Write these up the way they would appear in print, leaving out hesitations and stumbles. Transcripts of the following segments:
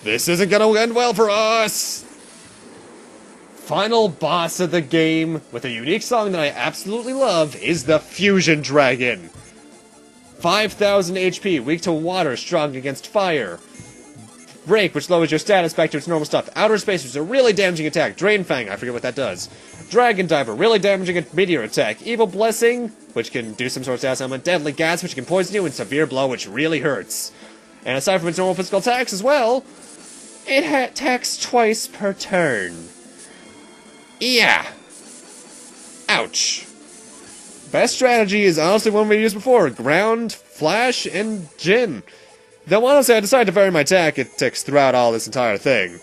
This isn't gonna end well for us! Final boss of the game, with a unique song that I absolutely love, is the Fusion Dragon. 5,000 HP, weak to water, strong against fire. Break, which lowers your status back to its normal stuff. Outer Space, which is a really damaging attack. Drain Fang, I forget what that does. Dragon Diver, really damaging meteor attack. Evil Blessing, which can do some sort of status element. Deadly Gas, which can poison you. And Severe Blow, which really hurts. And aside from its normal physical attacks as well, it attacks twice per turn. Yeah. Ouch. Best strategy is honestly one we used before. Ground, Flash, and Jin. Though honestly I decided to vary my tactics throughout all this entire thing.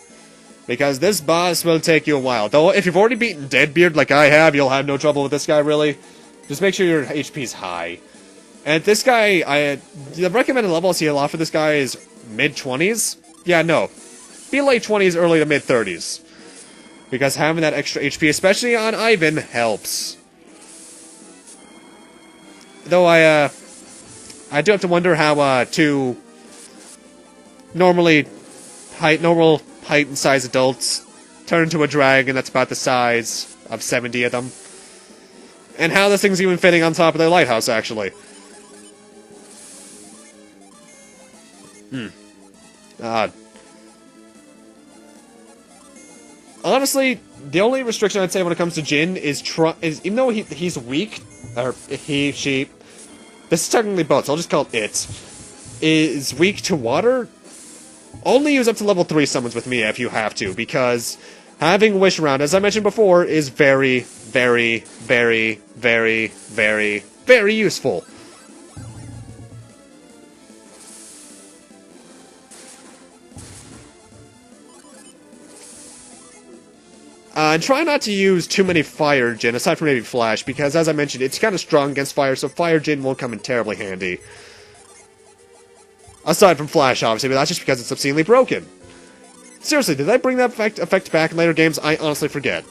Because this boss will take you a while. Though if you've already beaten Deadbeard like I have, you'll have no trouble with this guy really. Just make sure your HP's high. And this guy, the recommended level I see a lot for this guy is mid-20s. Yeah, no. Be late 20s, early to mid-30s. Because having that extra HP, especially on Ivan, helps. Though I do have to wonder how, two normal height and size adults turn into a dragon that's about the size of 70 of them. And how this thing's even fitting on top of their lighthouse, actually. Honestly, the only restriction I'd say when it comes to Jin is even though he's weak, or she, this is technically both, so I'll just call it, is weak to water. Only use up to level 3 summons with Mia if you have to, because having Wish around, as I mentioned before, is very, very, very, very, very, very useful. And try not to use too many Fire Jin, aside from maybe Flash, because as I mentioned, it's kind of strong against fire, so Fire Jin won't come in terribly handy. Aside from Flash, obviously, but that's just because it's obscenely broken. Seriously, did I bring that effect back in later games? I honestly forget.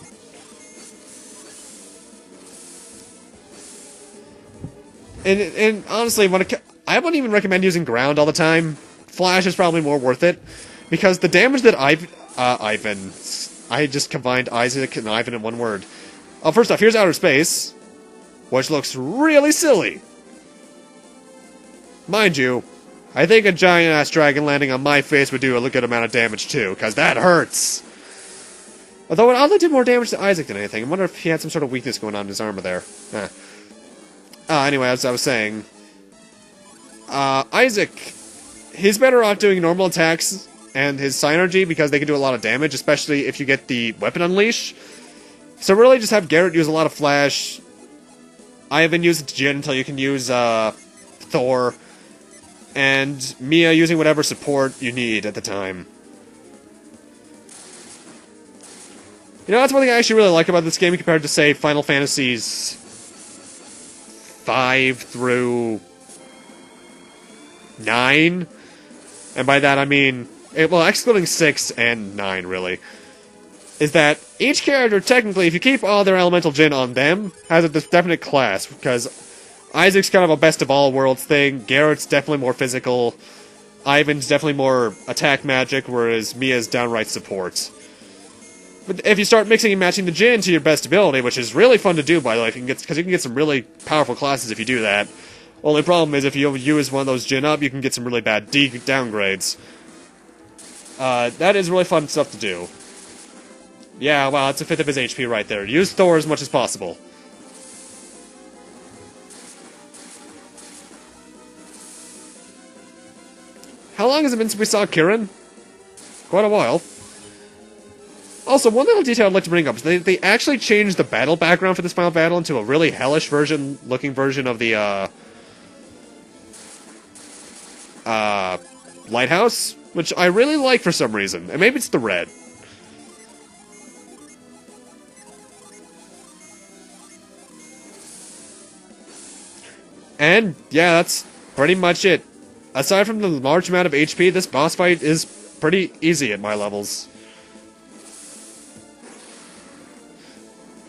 And honestly, I wouldn't even recommend using Ground all the time. Flash is probably more worth it, because the damage that Ivan... I just combined Isaac and Ivan in one word. First off, here's Outer Space, which looks really silly. Mind you, I think a giant-ass dragon landing on my face would do a good amount of damage too, because that hurts. Although it oddly did more damage to Isaac than anything. I wonder if he had some sort of weakness going on in his armor there. Anyway, as I was saying, Isaac, he's better off doing normal attacks and his Synergy, because they can do a lot of damage, especially if you get the Weapon Unleash. So really just have Garrett use a lot of Flash. Ivan use Jin until you can use Thor. And Mia using whatever support you need at the time. You know, that's one thing I actually really like about this game compared to, say, Final Fantasies 5 through 9. And by that I mean... well, excluding 6 and 9, really, is that each character, technically, if you keep all their elemental Jin on them, has a definite class, because Isaac's kind of a best-of-all-worlds thing, Garrett's definitely more physical, Ivan's definitely more attack magic, whereas Mia's downright support. But if you start mixing and matching the Jin to your best ability, which is really fun to do, by the way, because you can get some really powerful classes if you do that. Only problem is, if you use one of those Jin up, you can get some really bad downgrades. That is really fun stuff to do. Yeah, wow, that's a fifth of his HP right there. Use Thor as much as possible. How long has it been since we saw Kirin? Quite a while. Also, one little detail I'd like to bring up is they actually changed the battle background for this final battle into a really hellish looking version of the, lighthouse, which I really like for some reason, and maybe it's the red. And, yeah, that's pretty much it. Aside from the large amount of HP, this boss fight is pretty easy at my levels.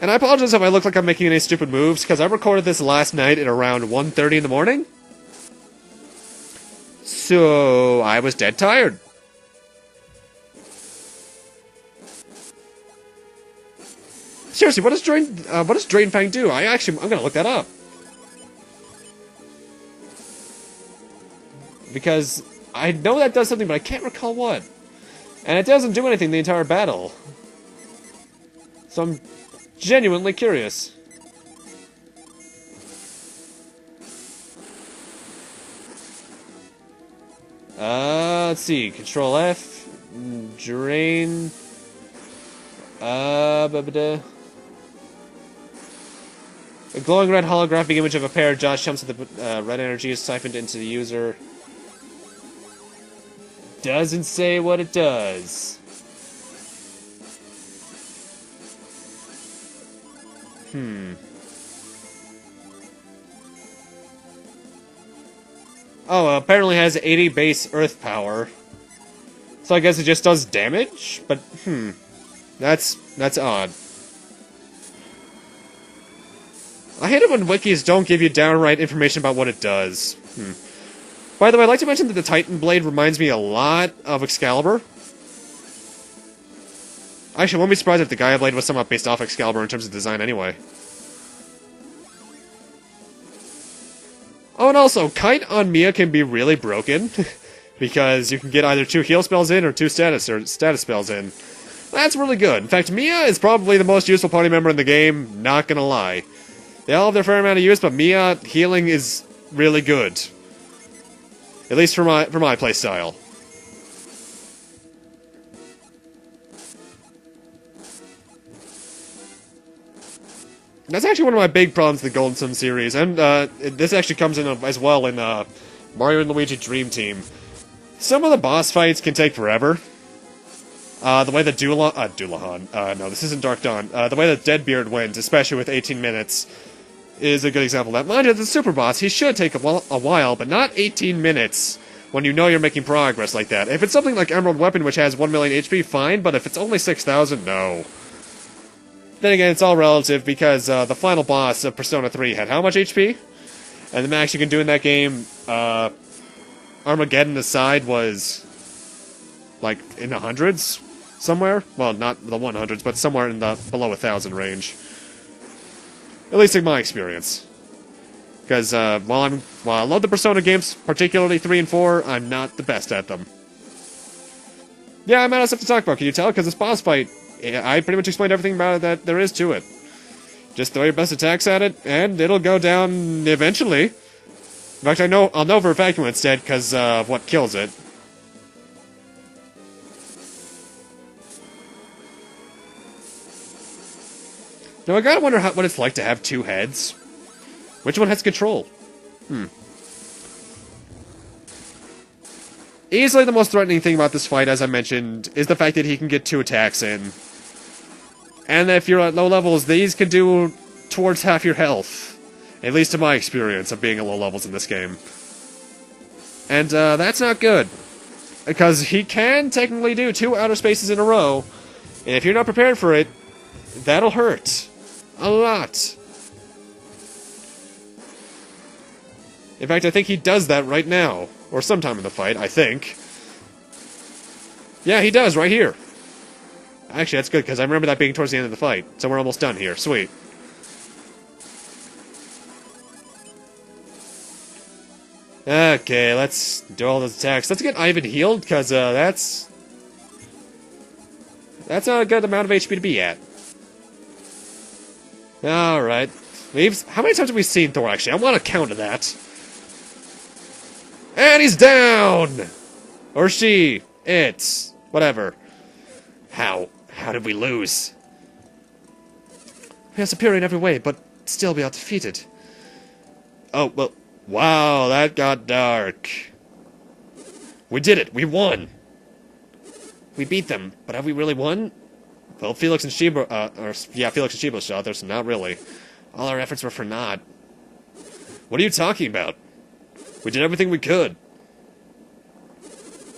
And I apologize if I look like I'm making any stupid moves, because I recorded this last night at around 1:30 in the morning. So, I was dead tired. Seriously, what does Drain Fang do? I'm gonna look that up. Because I know that does something, but I can't recall what. And it doesn't do anything the entire battle. So I'm genuinely curious. Let's see. Control F. Drain. A glowing red holographic image of a pair of Josh chumps with the red energy is siphoned into the user. Doesn't say what it does. Oh, apparently has 80 base earth power. So I guess it just does damage? But, That's odd. I hate it when wikis don't give you downright information about what it does. By the way, I'd like to mention that the Titan Blade reminds me a lot of Excalibur. Actually, I won't be surprised if the Gaia Blade was somewhat based off Excalibur in terms of design anyway. Oh, and also, Kite on Mia can be really broken, because you can get either 2 heal spells in or 2 status spells in. That's really good. In fact, Mia is probably the most useful party member in the game, not gonna lie. They all have their fair amount of use, but Mia healing is really good. At least for my playstyle. That's actually one of my big problems with the Golden Sun series, and this actually comes in as well in Mario and Luigi Dream Team. Some of the boss fights can take forever. The way that no, this isn't Dark Dawn. The way that Deadbeard wins, especially with 18 minutes, is a good example of that. Mind you, the super boss, he should take a while, but not 18 minutes when you know you're making progress like that. If it's something like Emerald Weapon, which has 1 million HP, fine, but if it's only 6,000, no. Then again, it's all relative, because the final boss of Persona 3 had how much HP? And the max you can do in that game, Armageddon aside, was like in the hundreds somewhere. Well, not the 100s, but somewhere in the below 1,000 range. At least in my experience. Because while I love the Persona games, particularly 3 and 4, I'm not the best at them. Yeah, I might have stuff to talk about. Can you tell? Because this boss fight, I pretty much explained everything about it that there is to it. Just throw your best attacks at it, and it'll go down eventually. In fact, I'll know for a fact when it's dead because of what kills it. Now, I gotta wonder what it's like to have 2 heads. Which one has control? Easily the most threatening thing about this fight, as I mentioned, is the fact that he can get 2 attacks in. And if you're at low levels, these can do towards half your health. At least in my experience of being at low levels in this game. And that's not good. Because he can technically do 2 outer spaces in a row. And if you're not prepared for it, that'll hurt. A lot. In fact, I think he does that right now. Or sometime in the fight, I think. Yeah, he does, right here. Actually, that's good, because I remember that being towards the end of the fight. So we're almost done here. Sweet. Okay, let's do all those attacks. Let's get Ivan healed, because that's a good amount of HP to be at. Alright. How many times have we seen Thor, actually? I want to count to that. And he's down! Or she. It's. Whatever. How? How did we lose? We are superior in every way, but still we are defeated. Oh, well. Wow, that got dark. We did it. We won. We beat them, but have we really won? Well, Felix and Shiba, Felix and Shiba shot there, so not really. All our efforts were for naught. What are you talking about? We did everything we could.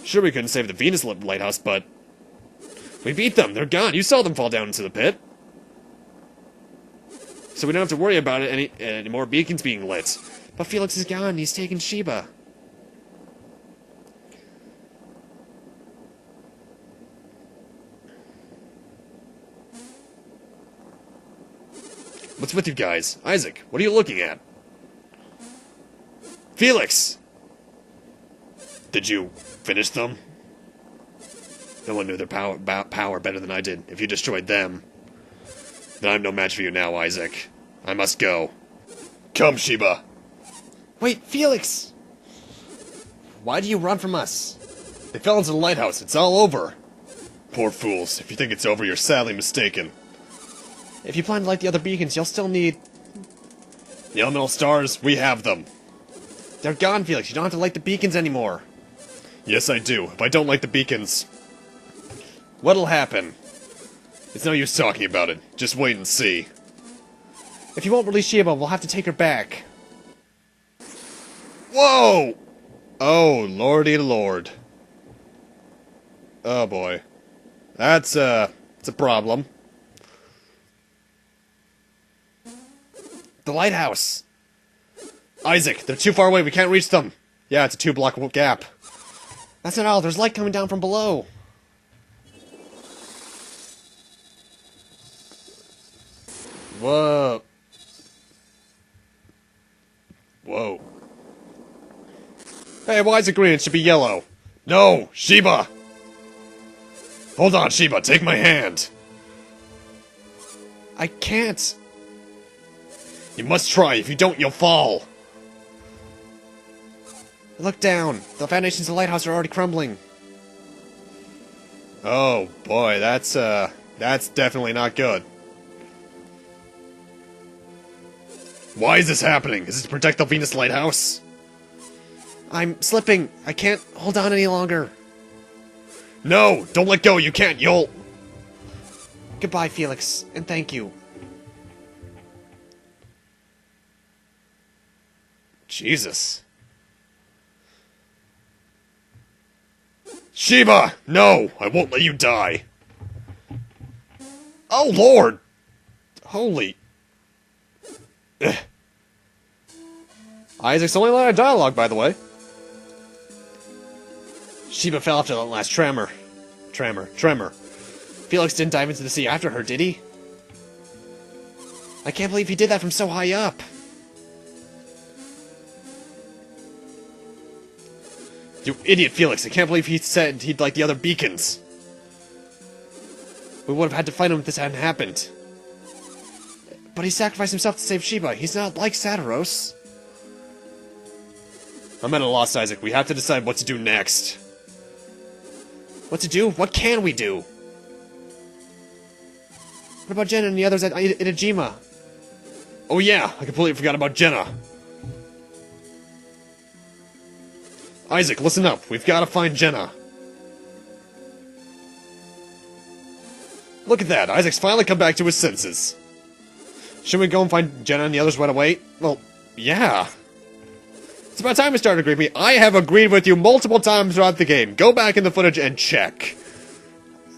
Sure, we couldn't save the Venus lighthouse, but we beat them. They're gone. You saw them fall down into the pit. So we don't have to worry about it any more beacons being lit. But Felix is gone. He's taken Shiba. What's with you guys? Isaac, what are you looking at? Felix! Did you finish them? No one knew their power better than I did. If you destroyed them, then I'm no match for you now, Isaac. I must go. Come, Sheba. Wait, Felix! Why do you run from us? They fell into the lighthouse. It's all over. Poor fools. If you think it's over, you're sadly mistaken. If you plan to light the other beacons, you'll still need... The elemental stars, we have them. They're gone, Felix. You don't have to light the beacons anymore. Yes, I do. If I don't light the beacons... What'll happen? It's no use talking about it. Just wait and see. If you won't release Sheba, we'll have to take her back. Whoa! Oh, lordy lord. Oh boy. It's a problem. The lighthouse! Isaac, they're too far away, we can't reach them! Yeah, it's a 2-block gap. That's not all, there's light coming down from below. Whoa. Whoa. Hey, why is it green? It should be yellow. No! Sheba! Hold on, Sheba, take my hand! I can't. You must try, if you don't, you'll fall! Look down. The foundations of the lighthouse are already crumbling. Oh, boy, that's definitely not good. Why is this happening? Is it to protect the Venus lighthouse? I'm slipping. I can't hold on any longer. No! Don't let go! You can't! You'll... Goodbye, Felix, and thank you. Jesus. Sheba! No! I won't let you die! Oh, Lord! Holy... Ugh. Isaac's only line of dialogue, by the way. Sheba fell after that last tremor. Felix didn't dive into the sea after her, did he? I can't believe he did that from so high up. You idiot, Felix. I can't believe he said he'd like the other beacons. We would have had to fight him if this hadn't happened. But he sacrificed himself to save Sheba. He's not like Satiros. I'm at a loss, Isaac. We have to decide what to do next. What to do? What can we do? What about Jenna and the others at Itajima? Oh yeah, I completely forgot about Jenna. Isaac, listen up. We've got to find Jenna. Look at that. Isaac's finally come back to his senses. Should we go and find Jenna and the others right away? Well, yeah. It's about time we started agreeing with me. I have agreed with you multiple times throughout the game. Go back in the footage and check.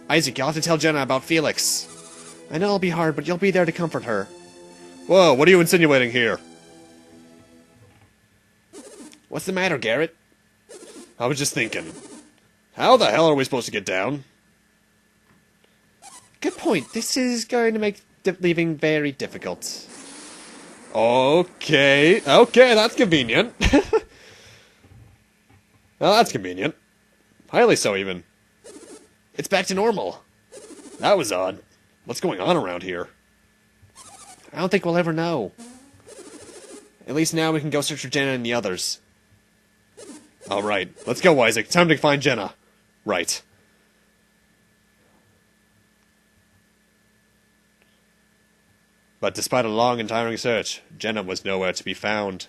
Isaac, you'll have to tell Jenna about Felix. I know it'll be hard, but you'll be there to comfort her. Whoa, what are you insinuating here? What's the matter, Garrett? I was just thinking. How the hell are we supposed to get down? Good point. This is going to make leaving very difficult. Okay, that's convenient. Well, that's convenient. Highly so, even. It's back to normal. That was odd. What's going on around here? I don't think we'll ever know. At least now we can go search for Jenna and the others. Alright, let's go, Isaac. Time to find Jenna. Right. But despite a long and tiring search, Jenna was nowhere to be found.